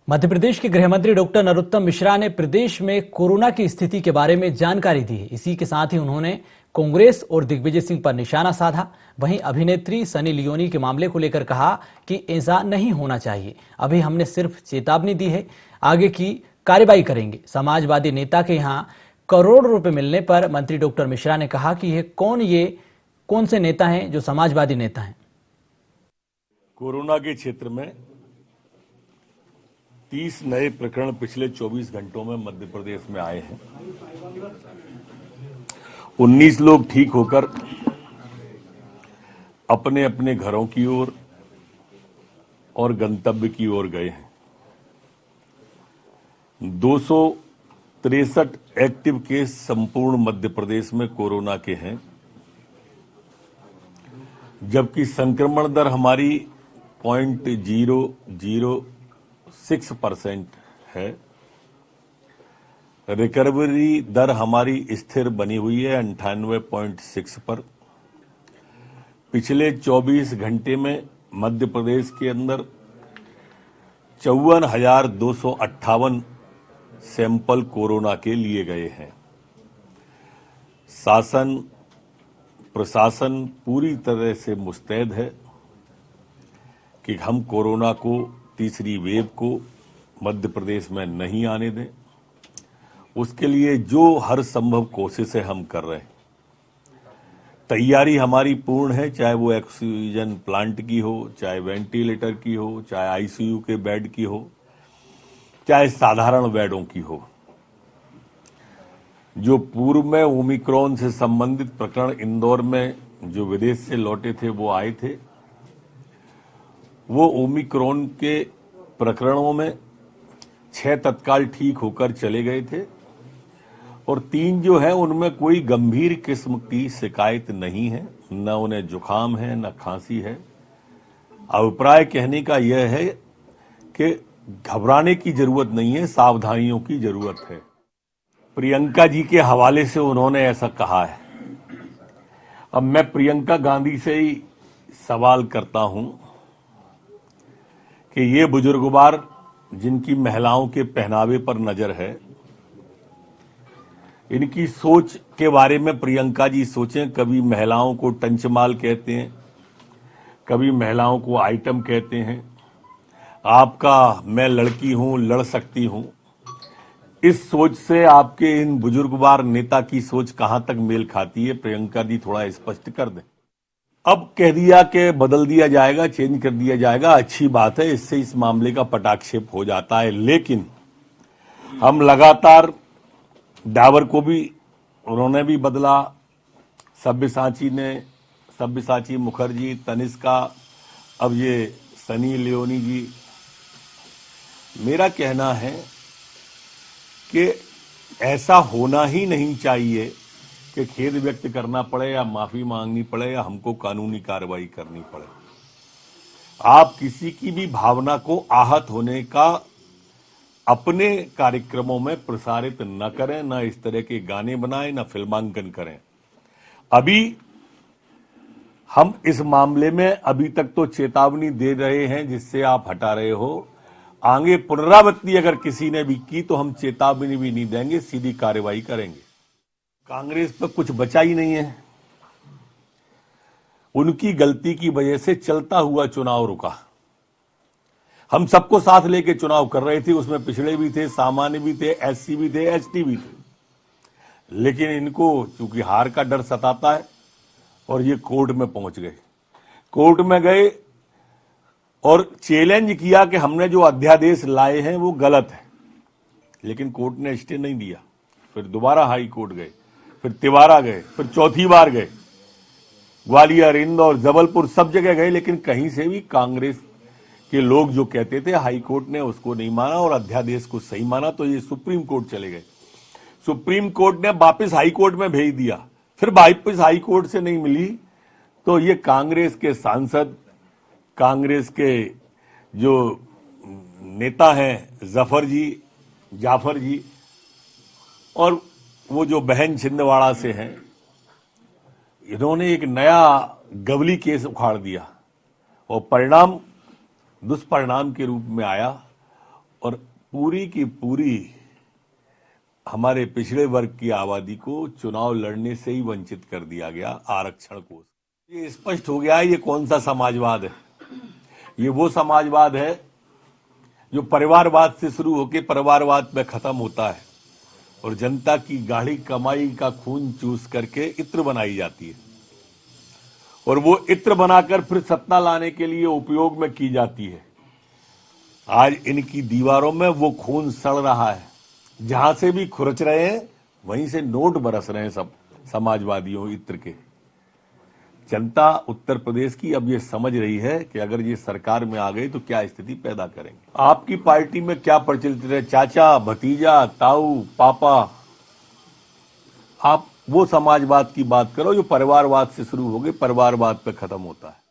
मध्य प्रदेश के गृह मंत्री डॉक्टर नरोत्तम मिश्रा ने प्रदेश में कोरोना की स्थिति के बारे में जानकारी दी। इसी के साथ ही उन्होंने कांग्रेस और दिग्विजय सिंह पर निशाना साधा। वहीं अभिनेत्री सनी लियोनी के मामले को लेकर कहा कि ऐसा नहीं होना चाहिए। अभी हमने सिर्फ चेतावनी दी है, आगे की कार्रवाई करेंगे। समाजवादी नेता के यहाँ करोड़ रुपए मिलने पर मंत्री डॉक्टर मिश्रा ने कहा कि ये कौन से नेता हैं जो समाजवादी नेता हैं। कोरोना के क्षेत्र में 30 नए प्रकरण पिछले 24 घंटों में मध्य प्रदेश में आए हैं। 19 लोग ठीक होकर अपने अपने घरों की ओर और गंतव्य की ओर गए हैं। 263 एक्टिव केस संपूर्ण मध्य प्रदेश में कोरोना के हैं, जबकि संक्रमण दर हमारी 0.006% है। रिकवरी दर हमारी स्थिर बनी हुई है 98.6 पर। पिछले 24 घंटे में मध्य प्रदेश के अंदर 54,258 सैंपल कोरोना के लिए गए हैं। शासन प्रशासन पूरी तरह से मुस्तैद है कि हम कोरोना को, तीसरी वेव को मध्य प्रदेश में नहीं आने दें। उसके लिए जो हर संभव कोशिशें हम कर रहे हैं। तैयारी हमारी पूर्ण है, चाहे वो ऑक्सीजन प्लांट की हो, चाहे वेंटिलेटर की हो, चाहे आईसीयू के बेड की हो, चाहे साधारण बेडों की हो। जो पूर्व में ओमिक्रॉन से संबंधित प्रकरण इंदौर में जो विदेश से लौटे थे वो आए थे, वो ओमिक्रॉन के प्रकरणों में 6 तत्काल ठीक होकर चले गए थे और 3 जो है उनमें कोई गंभीर किस्म की शिकायत नहीं है, न उन्हें जुकाम है न खांसी है। अभिप्राय कहने का यह है कि घबराने की जरूरत नहीं है, सावधानियों की जरूरत है। प्रियंका जी के हवाले से उन्होंने ऐसा कहा है। अब मैं प्रियंका गांधी से ही सवाल करता हूं कि ये बुजुर्गवार जिनकी महिलाओं के पहनावे पर नजर है, इनकी सोच के बारे में प्रियंका जी सोचें। कभी महिलाओं को टंचमाल कहते हैं, कभी महिलाओं को आइटम कहते हैं। आपका मैं लड़की हूं, लड़ सकती हूं, इस सोच से आपके इन बुजुर्गवार नेता की सोच कहां तक मेल खाती है, प्रियंका जी थोड़ा स्पष्ट कर दें। अब कह दिया कि बदल दिया जाएगा, चेंज कर दिया जाएगा, अच्छी बात है, इससे इस मामले का पटाक्षेप हो जाता है। लेकिन हम लगातार डावर को भी उन्होंने भी बदला, सब्यसाची मुखर्जी, तनिष्का, अब ये सनी लियोनी जी। मेरा कहना है कि ऐसा होना ही नहीं चाहिए कि खेद व्यक्त करना पड़े या माफी मांगनी पड़े या हमको कानूनी कार्रवाई करनी पड़े। आप किसी की भी भावना को आहत होने का अपने कार्यक्रमों में प्रसारित न करें, न इस तरह के गाने बनाएं, न फिल्मांकन करें। अभी हम इस मामले में अभी तक तो चेतावनी दे रहे हैं जिससे आप हटा रहे हो। आगे पुनरावृत्ति अगर किसी ने भी की तो हम चेतावनी भी नहीं देंगे, सीधी कार्रवाई करेंगे। कांग्रेस पर कुछ बचा ही नहीं है। उनकी गलती की वजह से चलता हुआ चुनाव रुका। हम सबको साथ लेके चुनाव कर रहे थे, उसमें पिछड़े भी थे, सामान्य भी थे, एससी भी थे, एसटी भी थे। लेकिन इनको चूंकि हार का डर सताता है और ये कोर्ट में पहुंच गए। कोर्ट में गए और चैलेंज किया कि हमने जो अध्यादेश लाए हैं वो गलत है, लेकिन कोर्ट ने स्टे नहीं दिया। फिर दोबारा हाई कोर्ट गए, फिर तिवारा गए, फिर चौथी बार गए, ग्वालियर, इंदौर, जबलपुर, सब जगह गए, लेकिन कहीं से भी कांग्रेस के लोग जो कहते थे हाई कोर्ट ने उसको नहीं माना और अध्यादेश को सही माना, तो ये सुप्रीम कोर्ट चले गए। सुप्रीम कोर्ट ने वापस हाई कोर्ट में भेज दिया, फिर वापस हाई कोर्ट से नहीं मिली तो ये कांग्रेस के सांसद, कांग्रेस के जो नेता हैं जाफर जी और वो जो बहन छिंदवाड़ा से हैं, इन्होंने एक नया गवली केस उखाड़ दिया और परिणाम दुष्परिणाम के रूप में आया और पूरी की पूरी हमारे पिछड़े वर्ग की आबादी को चुनाव लड़ने से ही वंचित कर दिया गया आरक्षण को। ये स्पष्ट हो गया है ये कौन सा समाजवाद है। ये वो समाजवाद है जो परिवारवाद से शुरू होकर परिवारवाद में खत्म होता है और जनता की गाढ़ी कमाई का खून चूस करके इत्र बनाई जाती है और वो इत्र बनाकर फिर सत्ता लाने के लिए उपयोग में की जाती है। आज इनकी दीवारों में वो खून सड़ रहा है, जहां से भी खुरच रहे हैं वहीं से नोट बरस रहे हैं सब समाजवादियों इत्र के। जनता उत्तर प्रदेश की अब ये समझ रही है कि अगर ये सरकार में आ गई तो क्या स्थिति पैदा करेंगे। आपकी पार्टी में क्या प्रचलित है, चाचा, भतीजा, ताऊ, पापा। आप वो समाजवाद की बात करो जो परिवारवाद से शुरू हो गई, परिवारवाद पे खत्म होता है।